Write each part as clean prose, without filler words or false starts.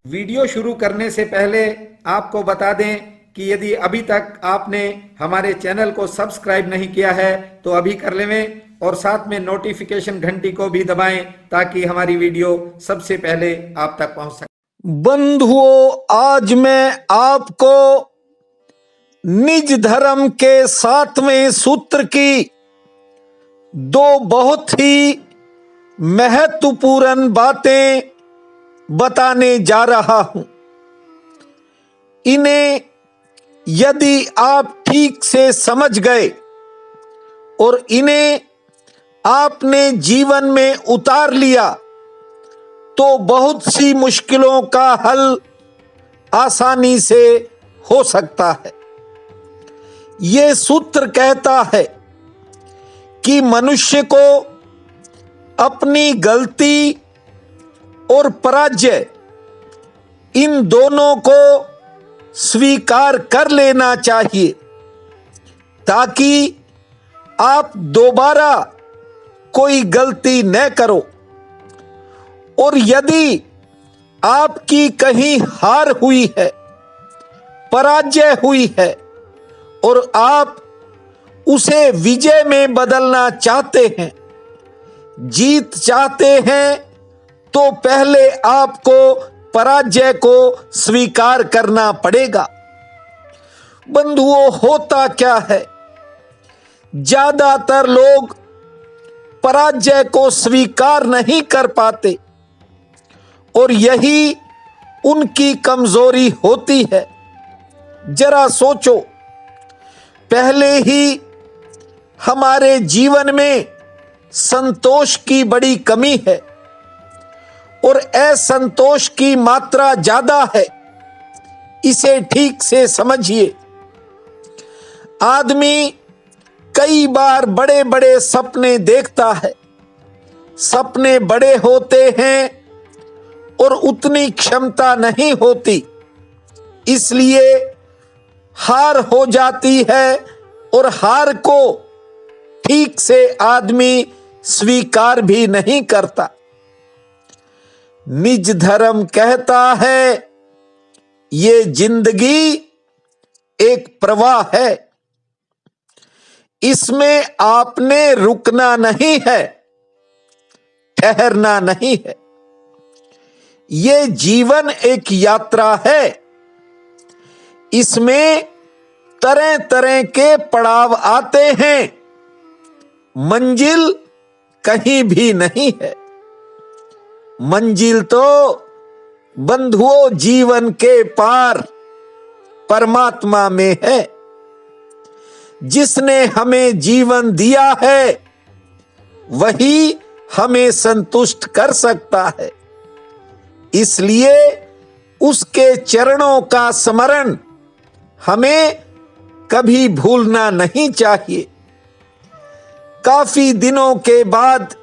Video शुरू करने से पहले आपको बता दें कि यदि अभी तक आपने हमारे चैनल को सब्सक्राइब नहीं किया है तो अभी कर लें और साथ में नोटिफिकेशन घंटी को भी दबाएं ताकि हमारी वीडियो सबसे पहले आप तक पहुंच सके। बंधुओं, आज मैं आपको निज धर्म के 7वें सूत्र की दो बहुत ही महत्वपूर्ण बातें बताने जा रहा हूं। इन्हें यदि आप ठीक से समझ गए और इन्हें आपने जीवन में उतार लिया तो बहुत सी मुश्किलों का हल आसानी से हो सकता है। ये सूत्र कहता है कि मनुष्य को अपनी गलती और पराजय इन दोनों को स्वीकार कर लेना चाहिए ताकि आप दोबारा कोई गलती न करो। और यदि आपकी कहीं हार हुई है, पराजय हुई है और आप उसे विजय में बदलना चाहते हैं, जीत चाहते हैं, तो पहले आपको पराजय को स्वीकार करना पड़ेगा। बंधुओं, होता क्या है, ज्यादातर लोग पराजय को स्वीकार नहीं कर पाते और यही उनकी कमजोरी होती है। जरा सोचो, पहले ही हमारे जीवन में संतोष की बड़ी कमी है और असंतोष की मात्रा ज्यादा है। इसे ठीक से समझिए। आदमी कई बार बड़े बड़े सपने देखता है, सपने बड़े होते हैं और उतनी क्षमता नहीं होती, इसलिए हार हो जाती है और हार को ठीक से आदमी स्वीकार भी नहीं करता। निज धर्म कहता है ये जिंदगी एक प्रवाह है, इसमें आपने रुकना नहीं है, ठहरना नहीं है। ये जीवन एक यात्रा है, इसमें तरह तरह के पड़ाव आते हैं, मंजिल कहीं भी नहीं है। मंजिल तो बंधुओं जीवन के पार परमात्मा में है। जिसने हमें जीवन दिया है वही हमें संतुष्ट कर सकता है, इसलिए उसके चरणों का स्मरण हमें कभी भूलना नहीं चाहिए। काफी दिनों के बाद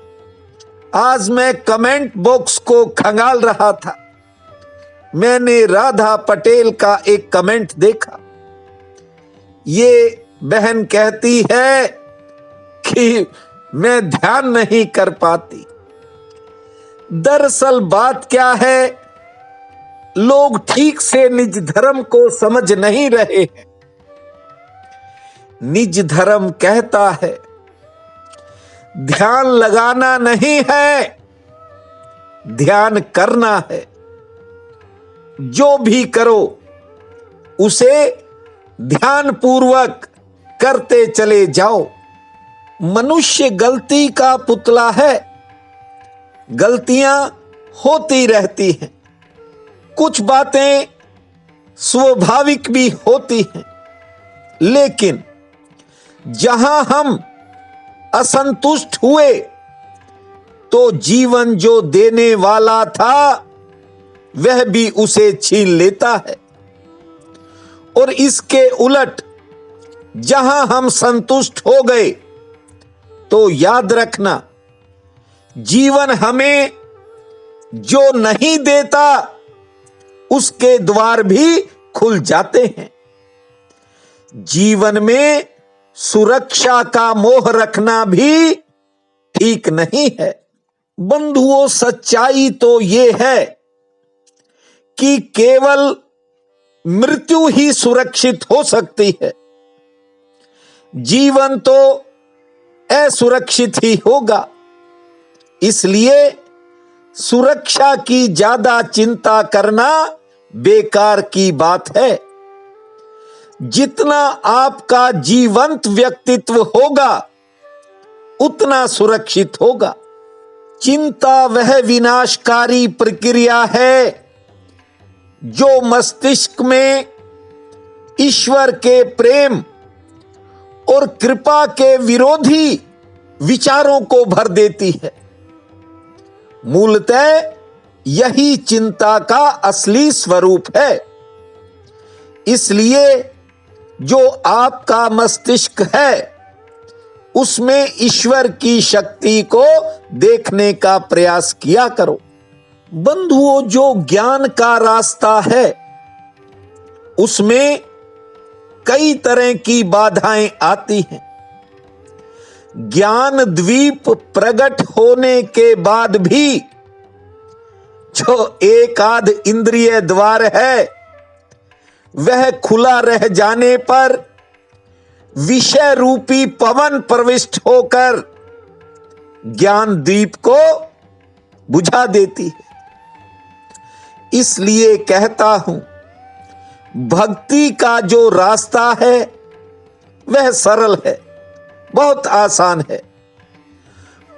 आज मैं कमेंट बॉक्स को खंगाल रहा था, मैंने राधा पटेल का एक कमेंट देखा। ये बहन कहती है कि मैं ध्यान नहीं कर पाती। दरअसल बात क्या है, लोग ठीक से निज धर्म को समझ नहीं रहे हैं। निज धर्म कहता है ध्यान लगाना नहीं है, ध्यान करना है। जो भी करो उसे ध्यान पूर्वक करते चले जाओ। मनुष्य गलती का पुतला है, गलतियां होती रहती हैं, कुछ बातें स्वाभाविक भी होती हैं, लेकिन जहां हम असंतुष्ट हुए तो जीवन जो देने वाला था वह भी उसे छीन लेता है। और इसके उलट जहां हम संतुष्ट हो गए तो याद रखना, जीवन हमें जो नहीं देता उसके द्वार भी खुल जाते हैं। जीवन में सुरक्षा का मोह रखना भी ठीक नहीं है। बंधुओं, सच्चाई तो ये है कि केवल मृत्यु ही सुरक्षित हो सकती है, जीवन तो असुरक्षित ही होगा। इसलिए सुरक्षा की ज्यादा चिंता करना बेकार की बात है। जितना आपका जीवंत व्यक्तित्व होगा उतना सुरक्षित होगा। चिंता वह विनाशकारी प्रक्रिया है जो मस्तिष्क में ईश्वर के प्रेम और कृपा के विरोधी विचारों को भर देती है। मूलतः यही चिंता का असली स्वरूप है। इसलिए जो आपका मस्तिष्क है उसमें ईश्वर की शक्ति को देखने का प्रयास किया करो। बंधुओं, जो ज्ञान का रास्ता है उसमें कई तरह की बाधाएं आती हैं। ज्ञान द्वीप प्रकट होने के बाद भी जो एक आध इंद्रिय द्वार है वह खुला रह जाने पर विषय रूपी पवन प्रविष्ट होकर ज्ञान द्वीप को बुझा देती है। इसलिए कहता हूं, भक्ति का जो रास्ता है वह सरल है, बहुत आसान है।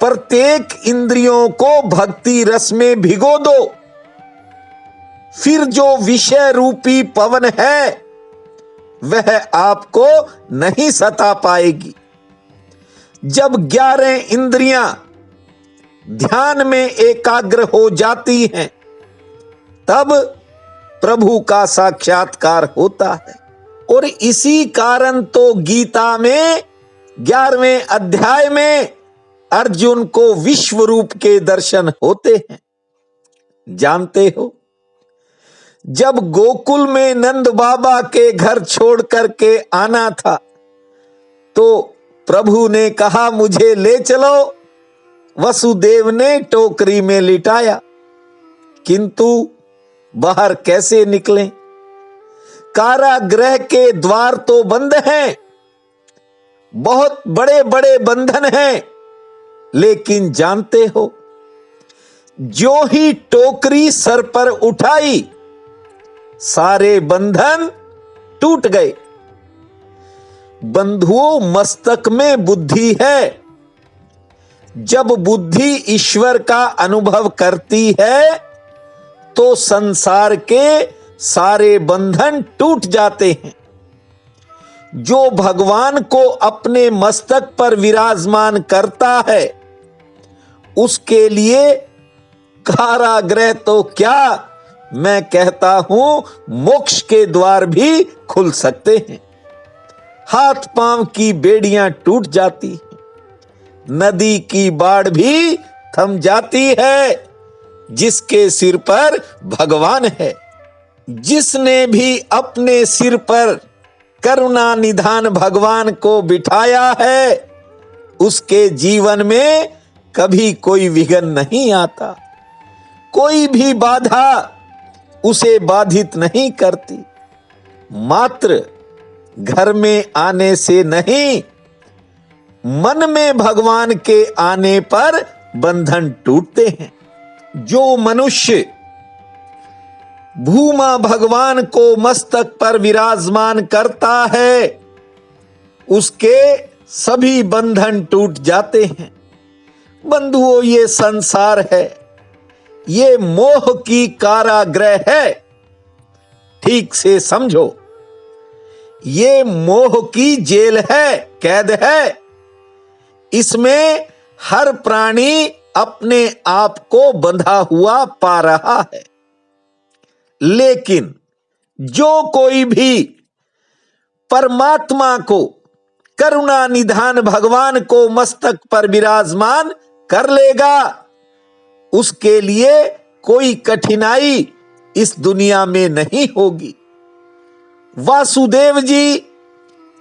प्रत्येक इंद्रियों को भक्ति रस में भिगो दो, फिर जो विषय रूपी पवन है वह आपको नहीं सता पाएगी। जब 11 इंद्रियां ध्यान में एकाग्र हो जाती हैं तब प्रभु का साक्षात्कार होता है। और इसी कारण तो गीता में 11वें अध्याय में अर्जुन को विश्व रूप के दर्शन होते हैं। जानते हो, जब गोकुल में नंद बाबा के घर छोड़ करके आना था तो प्रभु ने कहा मुझे ले चलो। वसुदेव ने टोकरी में लिटाया, किंतु बाहर कैसे निकलें? कारागृह के द्वार तो बंद हैं, बहुत बड़े बड़े बंधन हैं, लेकिन जानते हो, जो ही टोकरी सर पर उठाई सारे बंधन टूट गए। बंधुओं, मस्तक में बुद्धि है। जब बुद्धि ईश्वर का अनुभव करती है तो संसार के सारे बंधन टूट जाते हैं। जो भगवान को अपने मस्तक पर विराजमान करता है उसके लिए कारागृह तो क्या, मैं कहता हूं मोक्ष के द्वार भी खुल सकते हैं। हाथ पांव की बेड़ियां टूट जाती हैं, नदी की बाढ़ भी थम जाती है जिसके सिर पर भगवान है। जिसने भी अपने सिर पर करुणा निधान भगवान को बिठाया है उसके जीवन में कभी कोई विघ्न नहीं आता, कोई भी बाधा उसे बाधित नहीं करती। मात्र घर में आने से नहीं, मन में भगवान के आने पर बंधन टूटते हैं। जो मनुष्य भूमा भगवान को मस्तक पर विराजमान करता है उसके सभी बंधन टूट जाते हैं। बंधुओं, ये संसार है, ये मोह की कारागृह है। ठीक से समझो, ये मोह की जेल है, कैद है। इसमें हर प्राणी अपने आप को बंधा हुआ पा रहा है। लेकिन जो कोई भी परमात्मा को, करुणा निधान भगवान को मस्तक पर विराजमान कर लेगा उसके लिए कोई कठिनाई इस दुनिया में नहीं होगी। वासुदेव जी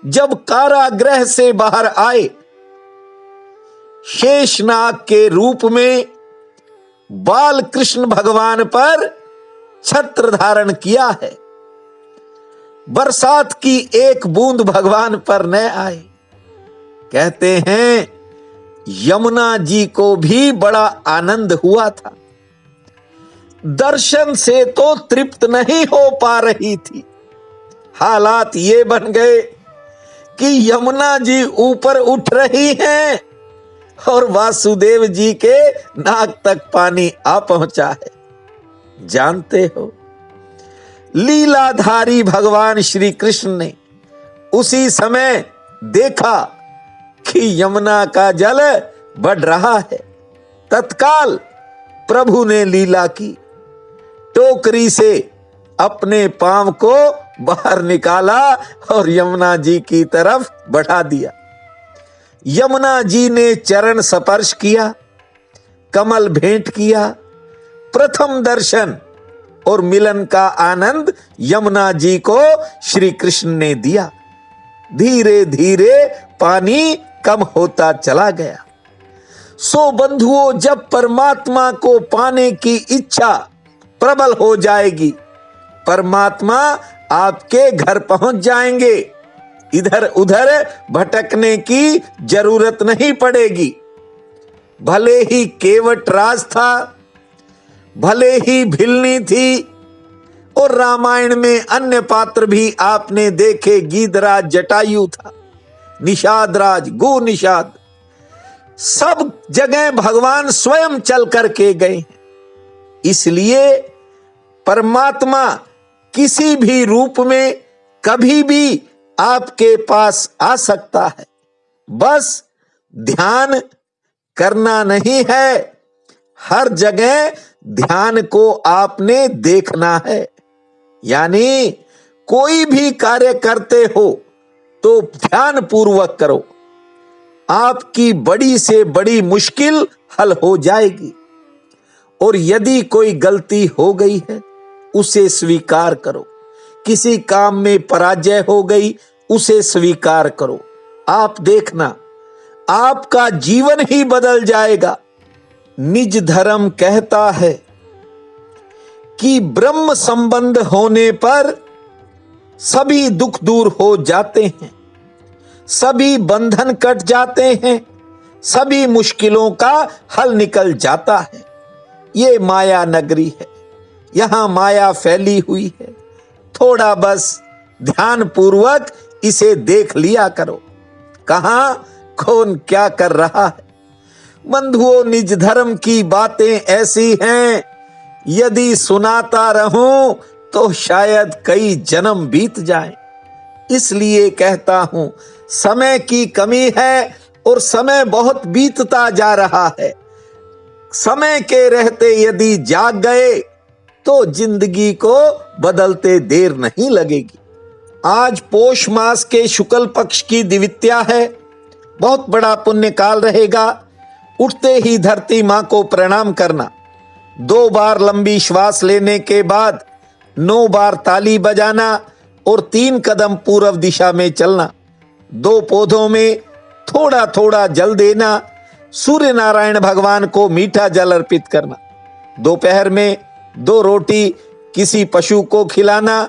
जब कारागृह से बाहर आए, शेषनाग के रूप में बाल कृष्ण भगवान पर छत्र धारण किया है, बरसात की एक बूंद भगवान पर न आए। कहते हैं यमुना जी को भी बड़ा आनंद हुआ था, दर्शन से तो तृप्त नहीं हो पा रही थी। हालात ये बन गए कि यमुना जी ऊपर उठ रही हैं और वासुदेव जी के नाक तक पानी आ पहुंचा है। जानते हो, लीलाधारी भगवान श्री कृष्ण ने उसी समय देखा कि यमुना का जल बढ़ रहा है। तत्काल प्रभु ने लीला की, टोकरी से अपने पांव को बाहर निकाला और यमुना जी की तरफ बढ़ा दिया। यमुना जी ने चरण स्पर्श किया, कमल भेंट किया। प्रथम दर्शन और मिलन का आनंद यमुना जी को श्री कृष्ण ने दिया। धीरे धीरे पानी कम होता चला गया। सो बंधुओं, जब परमात्मा को पाने की इच्छा प्रबल हो जाएगी, परमात्मा आपके घर पहुंच जाएंगे। इधर उधर भटकने की जरूरत नहीं पड़ेगी। भले ही केवट राज था, भले ही भिलनी थी, और रामायण में अन्य पात्र भी आपने देखे, गीधराज जटायु था, निषाद राज, गो निषाद, सब जगह भगवान स्वयं चल करके गए हैं। इसलिए परमात्मा किसी भी रूप में कभी भी आपके पास आ सकता है। बस ध्यान करना नहीं है, हर जगह ध्यान को आपने देखना है। यानी कोई भी कार्य करते हो तो ध्यान पूर्वक करो, आपकी बड़ी से बड़ी मुश्किल हल हो जाएगी। और यदि कोई गलती हो गई है उसे स्वीकार करो, किसी काम में पराजय हो गई उसे स्वीकार करो। आप देखना आपका जीवन ही बदल जाएगा। निज धर्म कहता है कि ब्रह्म संबंध होने पर सभी दुख दूर हो जाते हैं, सभी बंधन कट जाते हैं, सभी मुश्किलों का हल निकल जाता है। ये माया नगरी है, यहां माया फैली हुई है। थोड़ा बस ध्यान पूर्वक इसे देख लिया करो, कहां कौन क्या कर रहा है। बंधुओं, निज धर्म की बातें ऐसी हैं, यदि सुनाता रहूं तो शायद कई जन्म बीत जाएं। इसलिए कहता हूं, समय की कमी है और समय बहुत बीतता जा रहा है। समय के रहते यदि जाग गए तो जिंदगी को बदलते देर नहीं लगेगी। आज पोष मास के शुक्ल पक्ष की द्वितीया है, बहुत बड़ा पुण्य काल रहेगा। उठते ही धरती मां को प्रणाम करना, 2 बार लंबी श्वास लेने के बाद 9 बार ताली बजाना और 3 कदम पूर्व दिशा में चलना। 2 पौधों में थोड़ा थोड़ा जल देना, सूर्य नारायण भगवान को मीठा जल अर्पित करना। दोपहर में 2 रोटी किसी पशु को खिलाना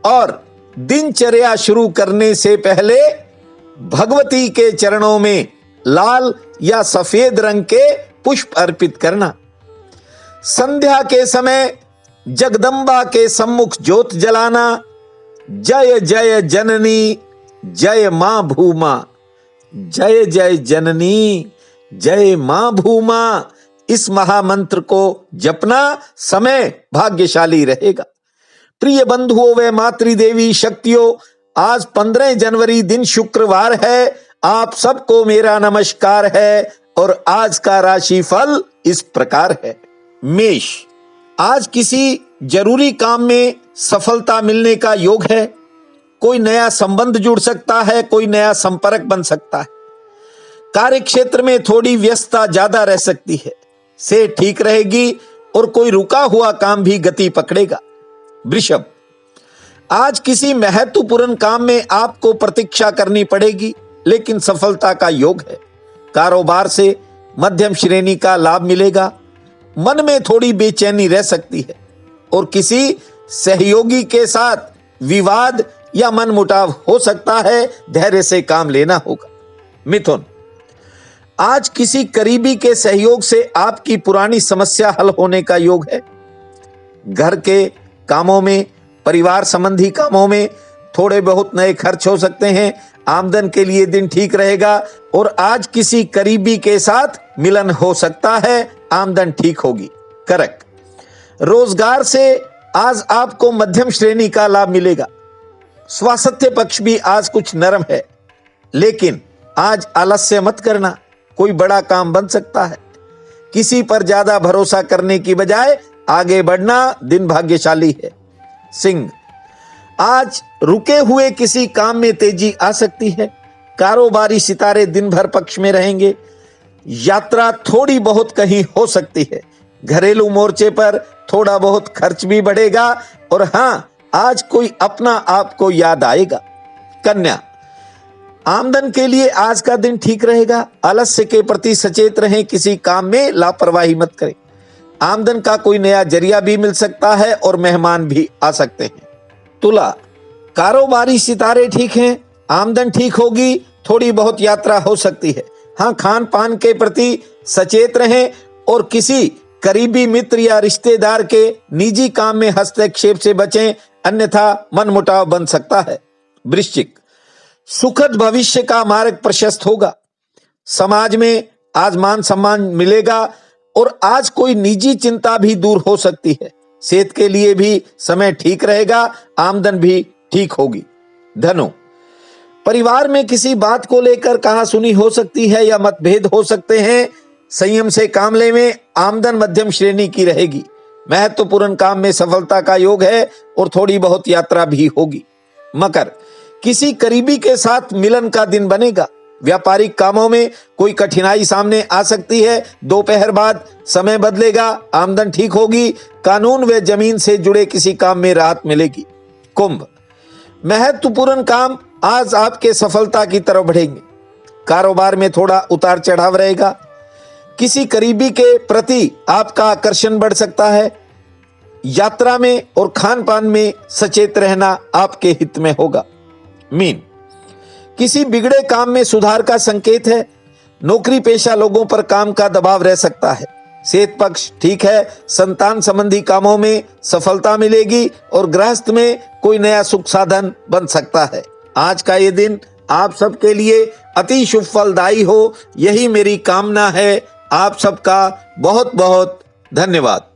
और दिनचर्या शुरू करने से पहले भगवती के चरणों में लाल या सफेद रंग के पुष्प अर्पित करना। संध्या के समय जगदम्बा के सम्मुख ज्योत जलाना। जय जय जननी जय मां भूमा, जय जय जननी जय मां भूमा, इस महामंत्र को जपना समय भाग्यशाली रहेगा। प्रिय बंधुओं व मातृदेवी शक्तियों, आज 15 जनवरी दिन शुक्रवार है। आप सबको मेरा नमस्कार है और आज का राशिफल इस प्रकार है। मेष, आज किसी जरूरी काम में सफलता मिलने का योग है। कोई नया संबंध जुड़ सकता है, कोई नया संपर्क बन सकता है। कार्य क्षेत्र में थोड़ी व्यस्तता ज्यादा रह सकती है, से ठीक रहेगी और कोई रुका हुआ काम भी गति पकड़ेगा। वृषभ, आज किसी महत्वपूर्ण काम में आपको प्रतीक्षा करनी पड़ेगी, लेकिन सफलता का योग है। कारोबार से मध्यम श्रेणी का लाभ मिलेगा। मन में थोड़ी बेचैनी रह सकती है। और किसी सहयोगी के साथ विवाद या मनमुटाव हो सकता है, धैर्य से काम लेना होगा। मिथुन, आज किसी करीबी के सहयोग से आपकी पुरानी समस्या हल होने का योग है। घर के कामों में, परिवार संबंधी कामों में थोड़े बहुत नए खर्च हो सकते हैं। आमदन के लिए दिन ठीक रहेगा और आज किसी करीबी के साथ मिलन हो सकता है, आमदन ठीक होगी। करेक्ट। रोजगार से आज आपको मध्यम श्रेणी का लाभ मिलेगा। स्वास्थ्य पक्ष भी आज कुछ नरम है, लेकिन आज आलस्य मत करना, कोई बड़ा काम बन सकता है। किसी पर ज्यादा भरोसा करने की बजाय आगे बढ़ना, दिन भाग्यशाली है। सिंह, आज रुके हुए किसी काम में तेजी आ सकती है। कारोबारी सितारे दिन भर पक्ष में रहेंगे। यात्रा थोड़ी बहुत कहीं हो सकती है। घरेलू मोर्चे पर थोड़ा बहुत खर्च भी बढ़ेगा और हां, आज कोई अपना आपको याद आएगा। कन्या, आमदन के लिए आज का दिन ठीक रहेगा। आलस्य के प्रति सचेत रहें, किसी काम में लापरवाही मत करें। आमदन का कोई नया जरिया भी मिल सकता है और मेहमान भी आ सकते हैं। तुला, कारोबारी सितारे ठीक हैं, आमदन ठीक होगी, थोड़ी बहुत यात्रा हो सकती है। हाँ, खान पान के प्रति सचेत रहें और किसी करीबी मित्र या रिश्तेदार के निजी काम में हस्तक्षेप से बचें, अन्यथा मनमुटाव बन सकता है। वृश्चिक, सुखद भविष्य का मार्ग प्रशस्त होगा। समाज में आज मान सम्मान मिलेगा और आज कोई निजी चिंता भी दूर हो सकती है। सेहत के लिए भी समय ठीक रहेगा, आमदन भी ठीक होगी। धनु, परिवार में किसी बात को लेकर कहासुनी हो सकती है या मतभेद हो सकते हैं। संयम से काम लें, आमदन मध्यम श्रेणी की रहेगी। महत्वपूर्ण काम में सफलता का योग है और थोड़ी बहुत यात्रा भी होगी। मकर, किसी करीबी के साथ मिलन का दिन बनेगा। व्यापारिक कामों में कोई कठिनाई सामने आ सकती है। दोपहर बाद समय बदलेगा, आमदन ठीक होगी। कानून व जमीन से जुड़े किसी काम में राहत मिलेगी। कुंभ, महत्वपूर्ण काम आज आपके सफलता की तरफ बढ़ेंगे। कारोबार में थोड़ा उतार चढ़ाव रहेगा। किसी करीबी के प्रति आपका आकर्षण बढ़ सकता है। यात्रा में और खान पान में सचेत रहना आपके हित में होगा। मीन, किसी बिगड़े काम में सुधार का संकेत है। नौकरी पेशा लोगों पर काम का दबाव रह सकता है। सेहत पक्ष ठीक है। संतान संबंधी कामों में सफलता मिलेगी और गृहस्थ में कोई नया सुख साधन बन सकता है। आज का ये दिन आप सबके लिए अति शुभ फलदायी हो, यही मेरी कामना है। आप सबका बहुत बहुत धन्यवाद।